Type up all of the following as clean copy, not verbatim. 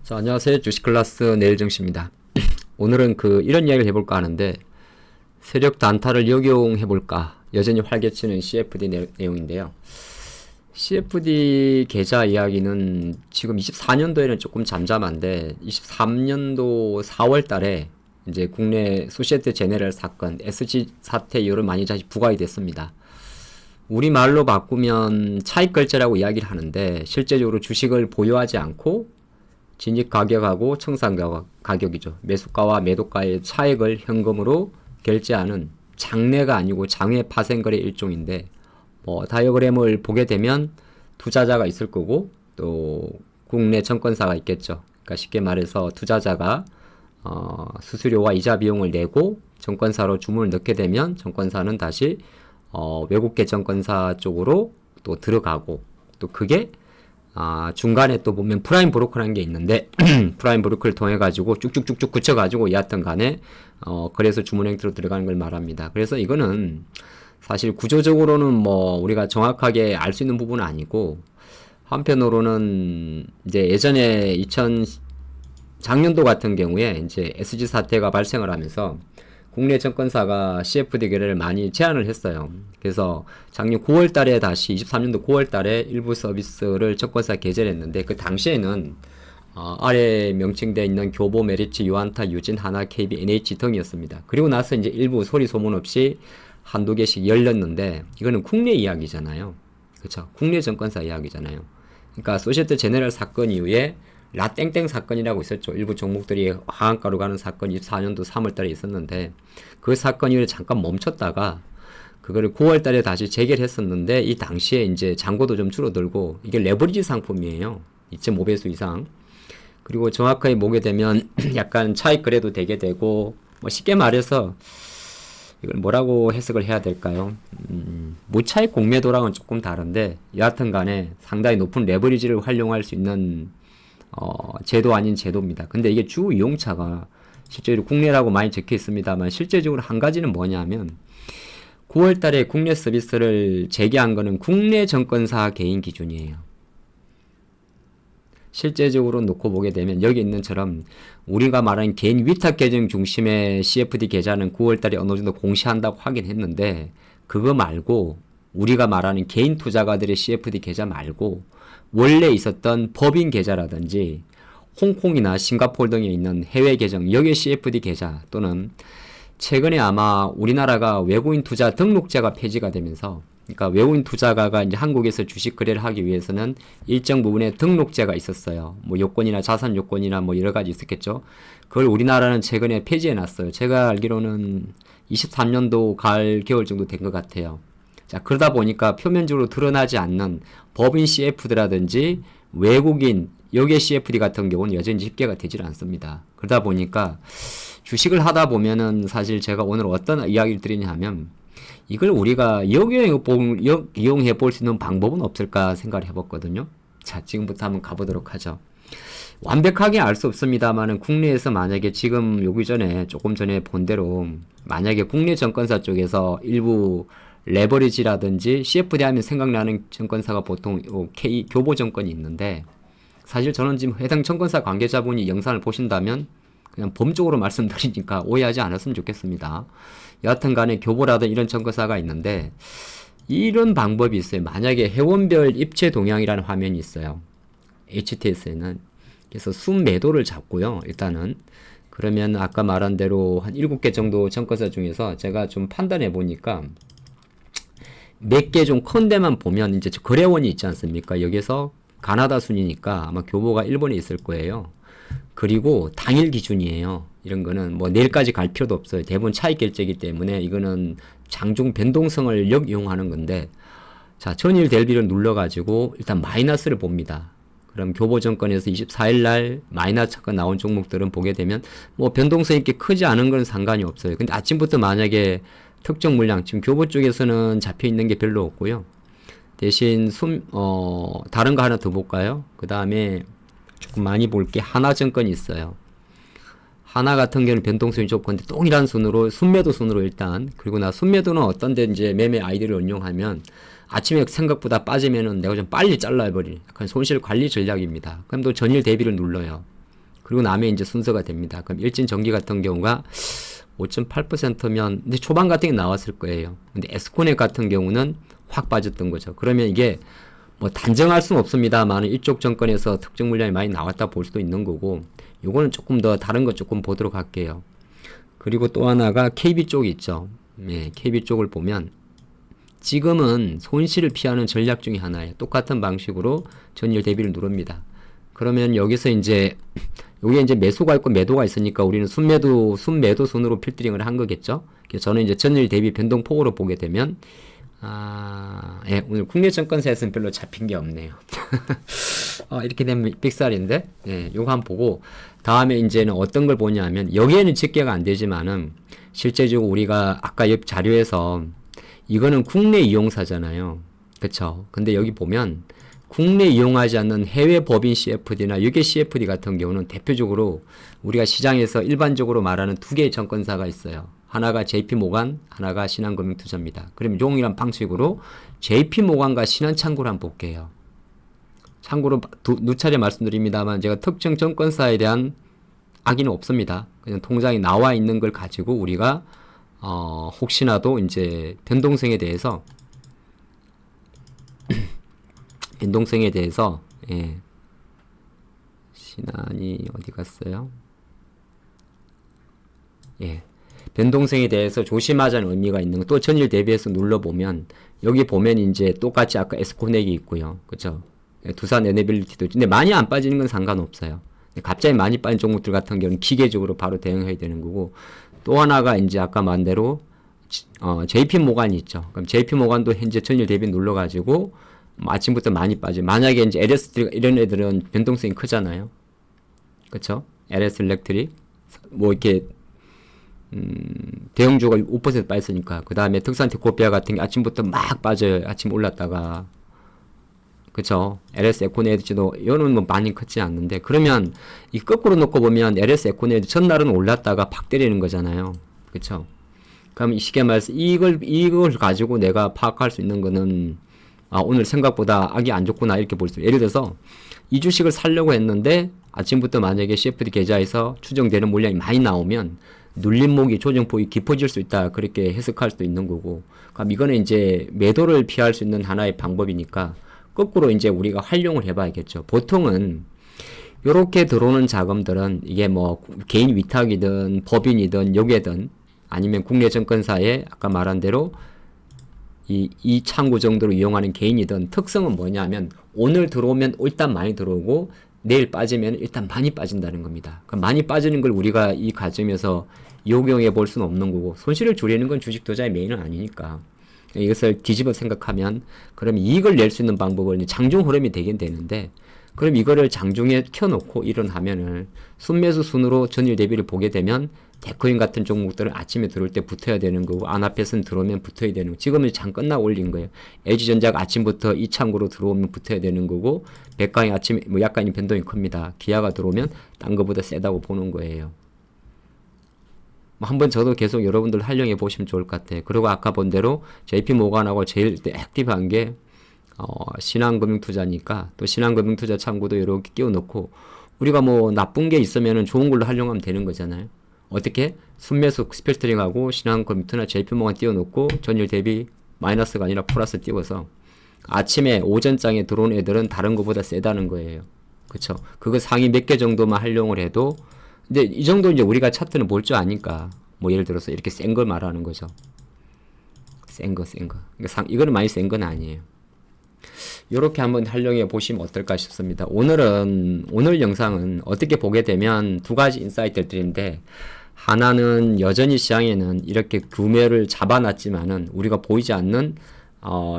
자, 안녕하세요. 주식클래스 내일정씨입니다. 오늘은 이런 이야기를 해볼까 하는데, 세력 단타를 역용해볼까? 여전히 활개치는 CFD 내용인데요. CFD 계좌 이야기는 지금 24년도에는 조금 잠잠한데, 23년도 4월 달에 이제 국내 소시에테 제네럴 사건, SG 사태 이후로 많이 다시 부각이 됐습니다. 우리말로 바꾸면 차익결제라고 이야기를 하는데, 실제적으로 주식을 보유하지 않고 진입 가격하고 청산 가격이죠. 매수가와 매도가의 차익을 현금으로 결제하는 장내가 아니고 장외 파생거래 일종인데, 다이어그램을 보게 되면 투자자가 있을 거고 또 국내 증권사가 있겠죠. 그러니까 쉽게 말해서 투자자가 수수료와 이자 비용을 내고 증권사로 주문을 넣게 되면 증권사는 다시 외국계 증권사 쪽으로 또 들어가고, 또 그게 중간에 또 보면 프라임 브로커라는 게 있는데 프라임 브로커를 통해 가지고 쭉쭉쭉쭉 굳혀 가지고 여하튼 간에 그래서 주문 행태로 들어가는 걸 말합니다. 그래서 이거는 사실 구조적으로는 우리가 정확하게 알 수 있는 부분은 아니고, 한편으로는 이제 예전에 작년도 같은 경우에 이제 SG 사태가 발생을 하면서 국내 증권사가 CFD 거래를 많이 제한을 했어요. 그래서 작년 9월 달에 다시 23년도 9월 달에 일부 서비스를 증권사 개설을 했는데, 그 당시에는 아래 명칭되어 있는 교보, 메리츠, 유안타, 유진, 하나, KB, NH 등이었습니다. 그리고 나서 이제 일부 소리 소문 없이 한두 개씩 열렸는데, 이거는 국내 이야기잖아요. 그쵸? 국내 증권사 이야기잖아요. 그러니까 소시에테 제네럴 사건 이후에 라땡땡 사건이라고 있었죠. 일부 종목들이 하한가로 가는 사건이 24년도 3월달에 있었는데, 그 사건 이후에 잠깐 멈췄다가 그거를 9월달에 다시 재개했었는데, 이 당시에 이제 잔고도 좀 줄어들고, 이게 레버리지 상품이에요. 2.5배수 이상. 그리고 정확하게 보게 되면 약간 차익 거래도 되게 되고, 쉽게 말해서 이걸 뭐라고 해석을 해야 될까요? 무차익 공매도랑은 조금 다른데, 여하튼 간에 상당히 높은 레버리지를 활용할 수 있는 제도 아닌 제도입니다. 근데 이게 주 이용차가 실제로 국내라고 많이 적혀 있습니다만, 실제적으로 한 가지는 뭐냐면 9월 달에 국내 서비스를 재개한 거는 국내 증권사 개인 기준이에요. 실제적으로 놓고 보게 되면 여기 있는 처럼 우리가 말하는 개인 위탁 계정 중심의 CFD 계좌는 9월 달에 어느 정도 공시한다고 하긴 했는데, 그거 말고 우리가 말하는 개인 투자가들의 CFD 계좌 말고 원래 있었던 법인 계좌라든지 홍콩이나 싱가포르 등에 있는 해외 계정, 여기 CFD 계좌, 또는 최근에 아마 우리나라가 외국인 투자 등록제가 폐지가 되면서, 그러니까 외국인 투자가가 이제 한국에서 주식 거래를 하기 위해서는 일정 부분의 등록제가 있었어요. 요건이나 자산 요건이나 여러 가지 있었겠죠. 그걸 우리나라는 최근에 폐지해 놨어요. 제가 알기로는 23년도 가을 겨울 정도 된 것 같아요. 자, 그러다 보니까 표면적으로 드러나지 않는 법인 CFD라든지 외국인 여기에 CFD 같은 경우는 여전히 집계가 되질 않습니다. 그러다 보니까 주식을 하다 보면은 사실 제가 오늘 어떤 이야기를 드리냐 하면, 이걸 우리가 역이용해 볼 수 있는 방법은 없을까 생각을 해봤거든요. 자, 지금부터 한번 가보도록 하죠. 완벽하게 알 수 없습니다만은 국내에서 만약에 지금 조금 전에 본 대로 만약에 국내 증권사 쪽에서 일부 레버리지라든지 CFD 하면 생각나는 증권사가 보통 교보증권이 있는데, 사실 저는 지금 해당 증권사 관계자분이 영상을 보신다면 그냥 범적으로 말씀드리니까 오해하지 않았으면 좋겠습니다. 여하튼 간에 교보라든 이런 증권사가 있는데, 이런 방법이 있어요. 만약에 회원별 입체 동향이라는 화면이 있어요. HTS에는. 그래서 순매도를 잡고요. 일단은 그러면 아까 말한 대로 한 7개 정도 증권사 중에서 제가 좀 판단해 보니까 몇 개 좀 큰 데만 보면 이제 거래원이 있지 않습니까? 여기서 가나다 순이니까 아마 교보가 일본에 있을 거예요. 그리고 당일 기준이에요. 이런 거는 내일까지 갈 필요도 없어요. 대부분 차익 결제이기 때문에 이거는 장중 변동성을 역이용하는 건데, 자, 전일 대비를 눌러가지고 일단 마이너스를 봅니다. 그럼 교보증권에서 24일날 마이너스가 나온 종목들은 보게 되면 변동성이 이렇게 크지 않은 건 상관이 없어요. 근데 아침부터 만약에 특정 물량, 지금 교보 쪽에서는 잡혀 있는 게 별로 없고요. 대신 다른 거 하나 더 볼까요? 그 다음에 조금 많이 볼 게 하나증권이 있어요. 하나 같은 경우는 변동성이 좋건데 동일한 순으로 순매도 순으로 일단, 그리고 순매도는 어떤데 이제 매매 아이디를 운용하면 아침에 생각보다 빠지면은 내가 좀 빨리 잘라버릴 약간 손실 관리 전략입니다. 그럼 또 전일 대비를 눌러요. 그리고 남의 이제 순서가 됩니다. 그럼 일진전기 같은 경우가 5.8%면 근데 초반 같은 게 나왔을 거예요. 근데 에스코넥 같은 경우는 확 빠졌던 거죠. 그러면 이게 뭐 단정할 수는 없습니다만 이쪽 정권에서 특정 물량이 많이 나왔다 볼 수도 있는 거고, 요거는 조금 더 다른 거 조금 보도록 할게요. 그리고 또 하나가 KB 쪽 있죠. 예, KB 쪽을 보면 지금은 손실을 피하는 전략 중에 하나예요. 똑같은 방식으로 전일 대비를 누릅니다. 그러면 여기서 이제 여기에 이제 매수가 있고 매도가 있으니까 우리는 순매도 순으로 필터링을 한 거겠죠. 그래서 저는 이제 전일 대비 변동폭으로 보게 되면 예, 오늘 국내 증권사에서는 별로 잡힌 게 없네요. 이렇게 되면 삑살인데, 예, 요거 한번 보고, 다음에 이제는 어떤 걸 보냐면, 여기에는 집계가 안 되지만은, 실제적으로 우리가 아까 옆 자료에서, 이거는 국내 이용사잖아요. 그쵸? 근데 여기 보면, 국내 이용하지 않는 해외 법인 CFD나 유계 CFD 같은 경우는 대표적으로 우리가 시장에서 일반적으로 말하는 두 개의 증권사가 있어요. 하나가 JP모간, 하나가 신한금융투자입니다. 그러면 용이란 방식으로 JP모간과 신한창구를 한번 볼게요. 참고로 누차례 말씀드립니다만 제가 특정 증권사에 대한 악의는 없습니다. 그냥 통장에 나와 있는 걸 가지고 우리가 혹시나도 이제 변동성에 대해서 예. 신한이 어디 갔어요? 예. 변동성에 대해서 조심하자는 의미가 있는 거. 또 전일 대비해서 눌러보면 여기 보면 이제 똑같이 아까 에스코넥이 있고요. 그쵸? 두산 에너빌리티도 근데 많이 안 빠지는 건 상관없어요. 갑자기 많이 빠진 종목들 같은 경우는 기계적으로 바로 대응해야 되는 거고, 또 하나가 이제 아까 말한 대로 JP모간이 있죠. 그럼 JP모간도 현재 전일 대비 눌러가지고 아침부터 많이 빠져. 만약에 이제 LS 이런 애들은 변동성이 크잖아요. 그쵸? LS 일렉트릭 뭐 이렇게 대형주가 5% 빠졌으니까. 그 다음에 특산테코피아 같은 게 아침부터 막 빠져요. 아침 올랐다가. 그쵸? LS 에코네이드도 이거는 뭐 많이 크지 않는데, 그러면 이 거꾸로 놓고 보면 LS 에코네이드 전날은 올랐다가 팍 때리는 거잖아요. 그쵸? 그럼 이 쉽게 말해서 이걸 가지고 내가 파악할 수 있는 거는 오늘 생각보다 악이 안 좋구나 이렇게 볼 수 있어요. 예를 들어서 이 주식을 사려고 했는데 아침부터 만약에 CFD 계좌에서 추정되는 물량이 많이 나오면 눌림목이 조정폭이 깊어질 수 있다 그렇게 해석할 수도 있는 거고, 그럼 이거는 이제 매도를 피할 수 있는 하나의 방법이니까 거꾸로 이제 우리가 활용을 해봐야겠죠. 보통은 요렇게 들어오는 자금들은 이게 뭐 개인 위탁이든 법인이든 여기든 아니면 국내 증권사에 아까 말한 대로 이 창구 정도로 이용하는 개인이든 특성은 뭐냐면 오늘 들어오면 일단 많이 들어오고 내일 빠지면 일단 많이 빠진다는 겁니다. 그럼 많이 빠지는 걸 우리가 이 과정에서 이용해 볼 수는 없는 거고, 손실을 줄이는 건 주식 투자의 메인은 아니니까 이것을 뒤집어 생각하면 그럼 이익을 낼 수 있는 방법은 장중 흐름이 되긴 되는데, 그럼 이거를 장중에 켜놓고 일어나면은 순매수 순으로 전일 대비를 보게 되면 데코인 같은 종목들은 아침에 들어올 때 붙어야 되는 거고, 안압에서는 들어오면 붙어야 되는 거고, 지금은 장 끝나고 올린 거예요. LG전자가 아침부터 이 창구로 들어오면 붙어야 되는 거고, 백강이 아침에 뭐 약간의 변동이 큽니다. 기아가 들어오면 딴 거보다 세다고 보는 거예요. 한번 저도 계속 여러분들 활용해 보시면 좋을 것 같아요. 그리고 아까 본 대로 JP모간하고 제일 액티브한 게 신한금융투자니까 또 신한금융투자 창구도 이렇게 끼워 넣고, 우리가 뭐 나쁜 게 있으면은 좋은 걸로 활용하면 되는 거잖아요. 어떻게? 순매수 필터링하고 신한컴퓨터나 JP모간 띄워놓고 전일 대비 마이너스가 아니라 플러스 띄워서 아침에 오전장에 들어온 애들은 다른 것보다 세다는 거예요. 그쵸? 그거 상위 몇 개 정도만 활용을 해도, 근데 이 정도 이제 우리가 차트는 볼 줄 아니까 뭐 예를 들어서 이렇게 센 걸 말하는 거죠. 센 거. 그러니까 이거는 많이 센 건 아니에요. 요렇게 한번 활용해 보시면 어떨까 싶습니다. 오늘 영상은 어떻게 보게 되면 두 가지 인사이트들인데, 하나는 여전히 시장에는 이렇게 규모를 잡아놨지만은 우리가 보이지 않는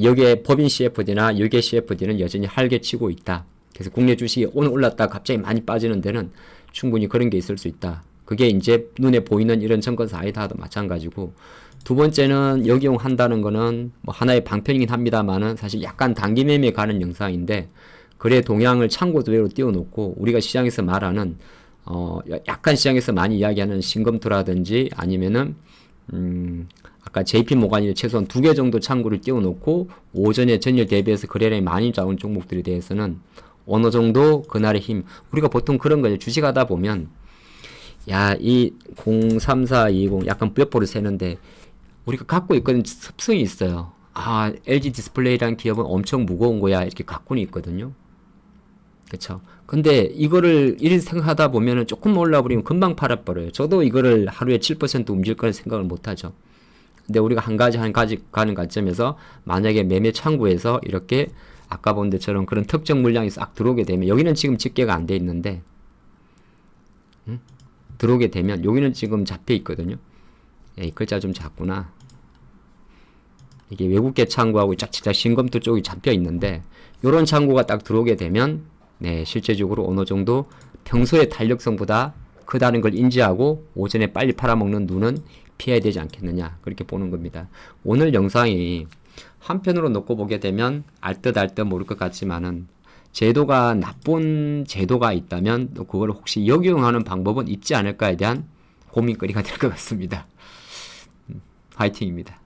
여기에 법인 CFD나 유계 CFD는 여전히 활개치고 있다. 그래서 국내 주식이 오늘 올랐다 갑자기 많이 빠지는 데는 충분히 그런 게 있을 수 있다. 그게 이제 눈에 보이는 이런 증권사 아이다도 마찬가지고, 두 번째는 역용한다는 거는 뭐 하나의 방편이긴 합니다만은 사실 약간 단기 매매에 가는 영상인데, 그래 동향을 참고도외로 띄워놓고 우리가 시장에서 말하는 약간 시장에서 많이 이야기하는 신검토라든지 아니면은 아까 JP모간이 최소한 2개 정도 창구를 띄워놓고 오전에 전일 대비해서 거래량이 많이 나온 종목들에 대해서는 어느 정도 그날의 힘. 우리가 보통 그런 거예요. 주식하다 보면 야, 이 03420 약간 뼈포를 세는데 우리가 갖고 있거든 습성이 있어요. 아, LG 디스플레이라는 기업은 엄청 무거운 거야. 이렇게 갖고는 있거든요. 그쵸. 근데 이거를 이렇게 생각하다 보면은 조금 올라버리면 금방 팔아버려요. 저도 이거를 하루에 7% 움직일 거라 생각을 못 하죠. 근데 우리가 한 가지 가는 관점에서 만약에 매매 창구에서 이렇게 아까 본 데처럼 그런 특정 물량이 싹 들어오게 되면 여기는 지금 집계가 안 돼 있는데 들어오게 되면 여기는 지금 잡혀 있거든요. 이 글자 좀 작구나. 이게 외국계 창구하고 짝짝짝 신검도 쪽이 잡혀 있는데 요런 창구가 딱 들어오게 되면 네, 실제적으로 어느 정도 평소의 탄력성보다 크다는 걸 인지하고 오전에 빨리 팔아먹는 눈은 피해야 되지 않겠느냐 그렇게 보는 겁니다. 오늘 영상이 한편으로 놓고 보게 되면 알듯 모를 것 같지만은 제도가 나쁜 제도가 있다면 또 그걸 혹시 역용하는 방법은 있지 않을까에 대한 고민거리가 될 것 같습니다. 화이팅입니다.